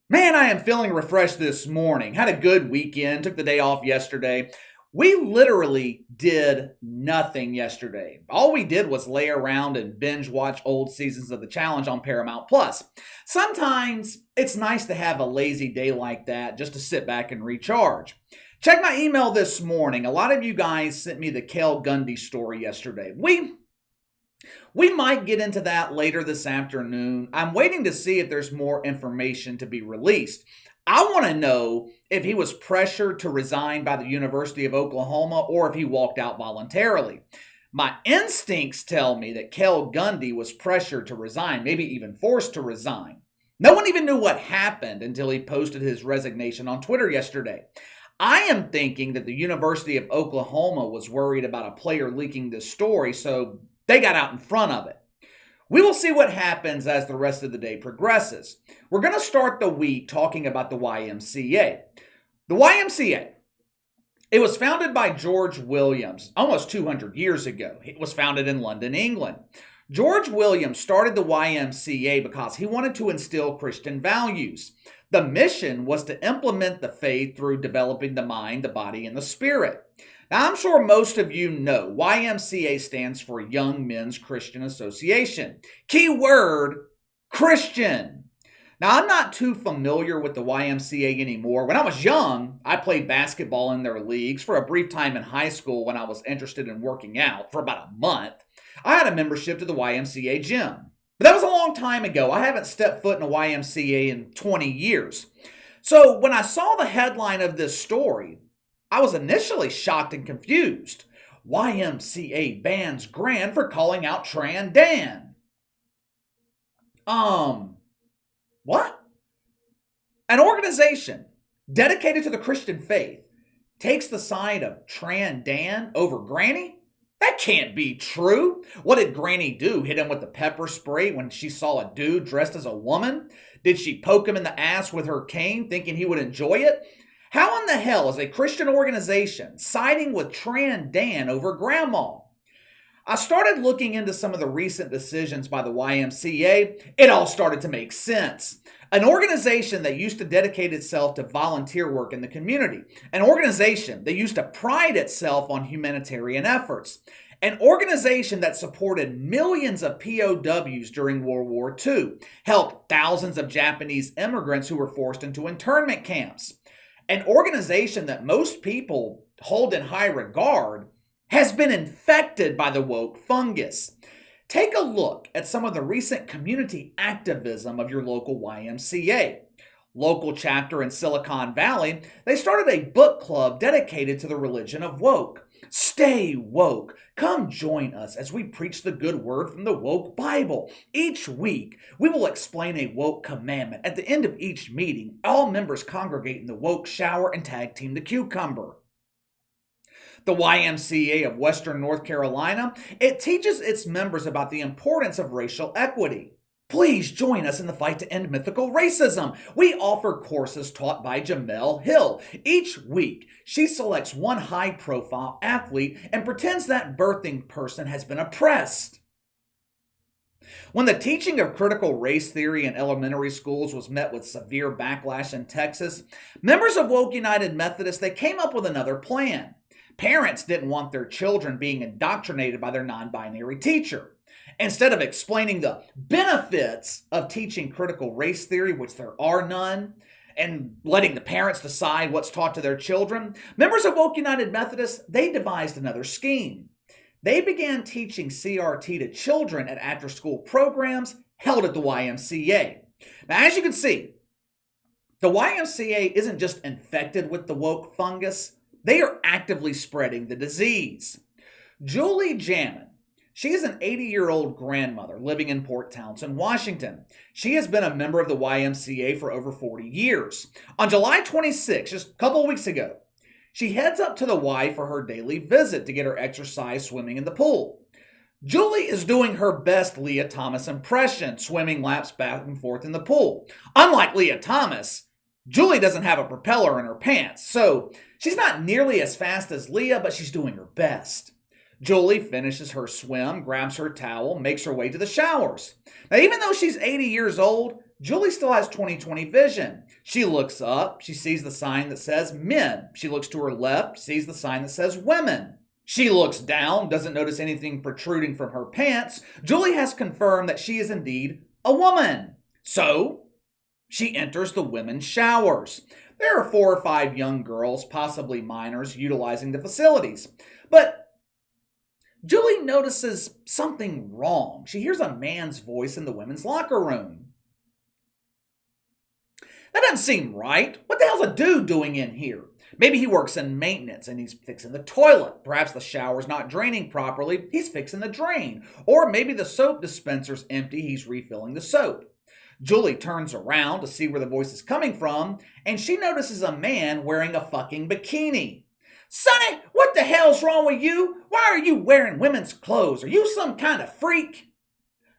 Man, I am feeling refreshed this morning. Had a good weekend, took the day off yesterday. We literally did nothing yesterday. All we did was lay around and binge watch old seasons of the challenge on Paramount Plus. Sometimes it's nice to have a lazy day like that just to sit back and recharge. Check my email this morning. A lot of you guys sent me the Cale Gundy story yesterday. We might get into that later this afternoon. I'm waiting to see if there's more information to be released. I want to know if he was pressured to resign by the University of Oklahoma or if he walked out voluntarily. My instincts tell me that Cale Gundy was pressured to resign, maybe even forced to resign. No one even knew what happened until he posted his resignation on Twitter yesterday. I am thinking that the University of Oklahoma was worried about a player leaking this story, so they got out in front of it. We will see what happens as the rest of the day progresses. We're going to start the week talking about the YMCA. The YMCA, it was founded by George Williams almost 200 years ago. It was founded in London, England. George Williams started the YMCA because he wanted to instill Christian values. The mission was to implement the faith through developing the mind, the body, and the spirit. Now, I'm sure most of you know YMCA stands for Young Men's Christian Association. Key word, Christian. Now, I'm not too familiar with the YMCA anymore. When I was young, I played basketball in their leagues for a brief time in high school when I was interested in working out for about a month. I had a membership to the YMCA gym. But that was a long time ago. I haven't stepped foot in a YMCA in 20 years. So when I saw the headline of this story, I was initially shocked and confused. YMCA bans Grand for calling out Tran Dan. What? An organization dedicated to the Christian faith takes the side of Tran Dan over Granny? That can't be true. What did Granny do? Hit him with the pepper spray when she saw a dude dressed as a woman? Did she poke him in the ass with her cane thinking he would enjoy it? How in the hell is a Christian organization siding with Tran Dan over Grandma? I started looking into some of the recent decisions by the YMCA. It all started to make sense. An organization that used to dedicate itself to volunteer work in the community. An organization that used to pride itself on humanitarian efforts. An organization that supported millions of POWs during World War II. Helped thousands of Japanese immigrants who were forced into internment camps. An organization that most people hold in high regard has been infected by the woke fungus. Take a look at some of the recent community activism of your local YMCA. Local chapter in Silicon Valley, they started a book club dedicated to the religion of woke. Stay woke. Come join us as we preach the good word from the woke Bible. Each week, we will explain a woke commandment. At the end of each meeting, all members congregate in the woke shower and tag team the cucumber. The YMCA of Western North Carolina, it teaches its members about the importance of racial equity. Please join us in the fight to end mythical racism. We offer courses taught by Jamel Hill. Each week, she selects one high-profile athlete and pretends that birthing person has been oppressed. When the teaching of critical race theory in elementary schools was met with severe backlash in Texas, members of Woke United Methodist, they came up with another plan. Parents didn't want their children being indoctrinated by their non-binary teacher. Instead of explaining the benefits of teaching critical race theory, which there are none, and letting the parents decide what's taught to their children, members of Woke United Methodist, they devised another scheme. They began teaching CRT to children at after-school programs held at the YMCA. Now, as you can see, the YMCA isn't just infected with the woke fungus, they are actively spreading the disease. Julie Jaman, she is an 80-year-old grandmother living in Port Townsend, Washington. She has been a member of the YMCA for over 40 years. On July 26, just a couple of weeks ago, she heads up to the Y for her daily visit to get her exercise swimming in the pool. Julie is doing her best Leah Thomas impression, swimming laps back and forth in the pool. Unlike Leah Thomas, Julie doesn't have a propeller in her pants, so she's not nearly as fast as Leah, but she's doing her best. Julie finishes her swim, grabs her towel, makes her way to the showers. Now, even though she's 80 years old, Julie still has 20/20 vision. She looks up, she sees the sign that says men. She looks to her left, sees the sign that says women. She looks down, doesn't notice anything protruding from her pants. Julie has confirmed that she is indeed a woman. So, she enters the women's showers. There are 4 or 5 young girls, possibly minors, utilizing the facilities. But Julie notices something wrong. She hears a man's voice in the women's locker room. That doesn't seem right. What the hell's a dude doing in here? Maybe he works in maintenance and he's fixing the toilet. Perhaps the shower's not draining properly. He's fixing the drain. Or maybe the soap dispenser's empty. He's refilling the soap. Julie turns around to see where the voice is coming from, and she notices a man wearing a fucking bikini. Sonny, what the hell's wrong with you? Why are you wearing women's clothes? Are you some kind of freak?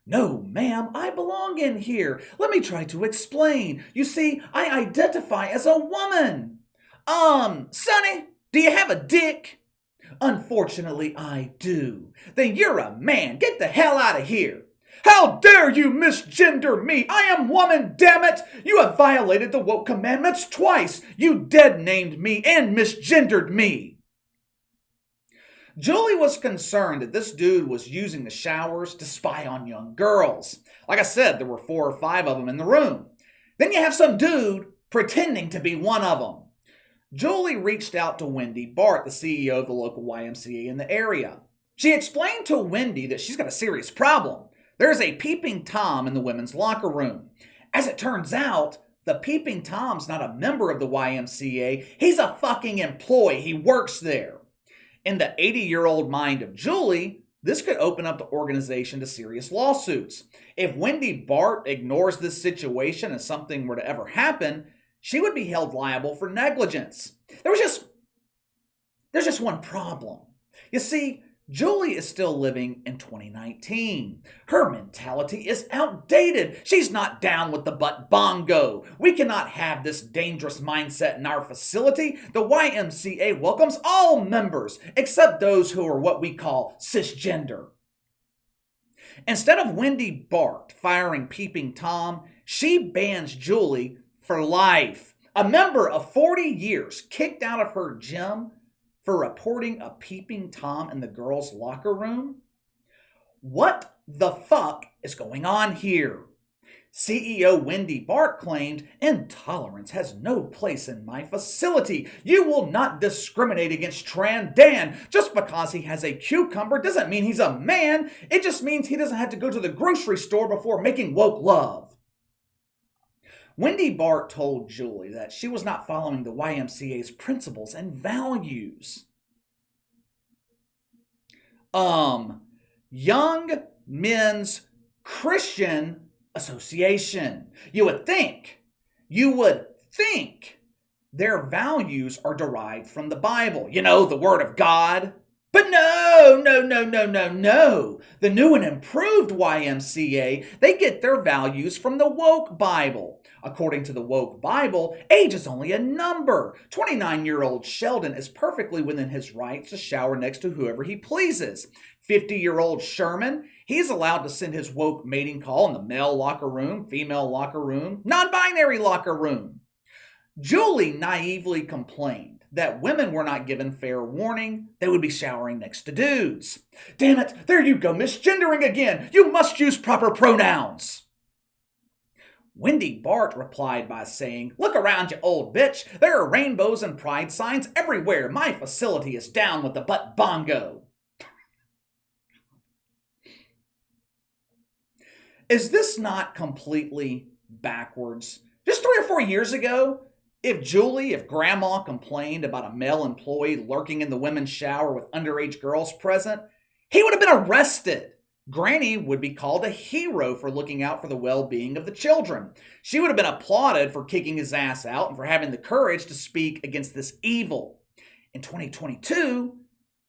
No, ma'am, I belong in here. Let me try to explain. You see, I identify as a woman. Sonny, do you have a dick? Unfortunately, I do. Then you're a man. Get the hell out of here. How dare you misgender me? I am woman, damn it! You have violated the woke commandments twice. You dead named me and misgendered me. Julie was concerned that this dude was using the showers to spy on young girls. Like I said, there were 4 or 5 of them in the room. Then you have some dude pretending to be one of them. Julie reached out to Wendy Bart, the CEO of the local YMCA in the area. She explained to Wendy that she's got a serious problem. There's a peeping Tom in the women's locker room. As it turns out, the peeping Tom's not a member of the YMCA. He's a fucking employee. He works there. In the 80-year-old mind of Julie, this could open up the organization to serious lawsuits. If Wendy Bart ignores this situation and something were to ever happen, she would be held liable for negligence. There's just one problem. You see, Julie is still living in 2019. Her mentality is outdated. She's not down with the butt bongo. We cannot have this dangerous mindset in our facility. The YMCA welcomes all members, except those who are what we call cisgender. Instead of Wendy Bart firing Peeping Tom, she bans Julie for life. A member of 40 years kicked out of her gym for reporting a peeping Tom in the girls' locker room? What the fuck is going on here? CEO Wendy Bart claimed, intolerance has no place in my facility. You will not discriminate against Tran Dan. Just because he has a cucumber doesn't mean he's a man. It just means he doesn't have to go to the grocery store before making woke love. Wendy Bart told Julie that she was not following the YMCA's principles and values. Young Men's Christian Association. You would think their values are derived from the Bible. You know, the Word of God. But no. The new and improved YMCA, they get their values from the woke Bible. According to the woke Bible, age is only a number. 29-year-old Sheldon is perfectly within his rights to shower next to whoever he pleases. 50-year-old Sherman, he's allowed to send his woke mating call in the male locker room, female locker room, non-binary locker room. Julie naively complained that women were not given fair warning. They would be showering next to dudes. Damn it, there you go, misgendering again. You must use proper pronouns. Wendy Bart replied by saying, look around, you old bitch. There are rainbows and pride signs everywhere. My facility is down with the butt bongo. Is this not completely backwards? Just 3 or 4 years ago, if Grandma complained about a male employee lurking in the women's shower with underage girls present, he would have been arrested. Granny would be called a hero for looking out for the well-being of the children. She would have been applauded for kicking his ass out and for having the courage to speak against this evil. In 2022,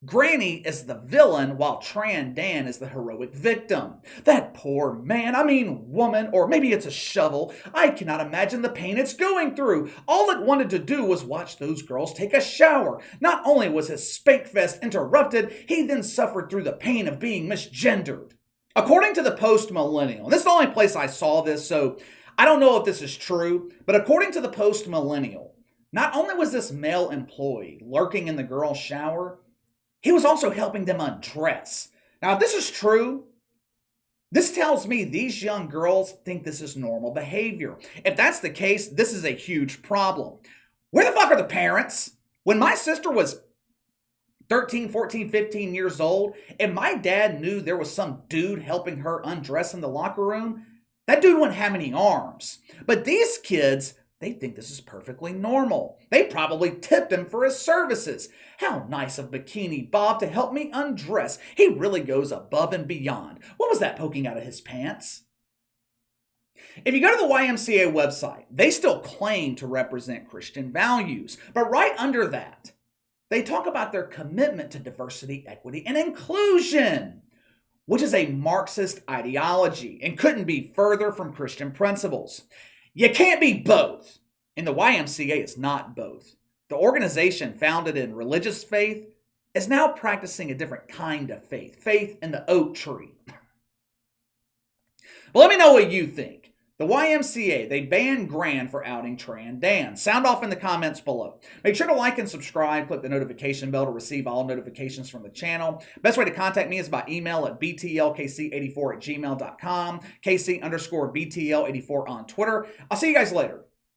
Granny is the villain while Tran Dan is the heroic victim. That poor woman, or maybe it's a shovel. I cannot imagine the pain it's going through. All it wanted to do was watch those girls take a shower. Not only was his spank fest interrupted, he then suffered through the pain of being misgendered. According to the Post Millennial, and this is the only place I saw this, so I don't know if this is true, but according to the Post Millennial, not only was this male employee lurking in the girls' shower, he was also helping them undress. Now, if this is true, this tells me these young girls think this is normal behavior. If that's the case, this is a huge problem. Where the fuck are the parents? When my sister was 13, 14, 15 years old, and my dad knew there was some dude helping her undress in the locker room, that dude wouldn't have any arms. But these kids, they think this is perfectly normal. They probably tipped him for his services. How nice of Bikini Bob to help me undress. He really goes above and beyond. What was that poking out of his pants? If you go to the YMCA website, they still claim to represent Christian values. But right under that, they talk about their commitment to diversity, equity, and inclusion, which is a Marxist ideology and couldn't be further from Christian principles. You can't be both, and the YMCA is not both. The organization, founded in religious faith, is now practicing a different kind of faith, faith in the oak tree. But let me know what you think. The YMCA, they banned Gran for outing Tran Dan. Sound off in the comments below. Make sure to like and subscribe. Click the notification bell to receive all notifications from the channel. Best way to contact me is by email at btlkc84@gmail.com, KC_BTL84 on Twitter. I'll see you guys later.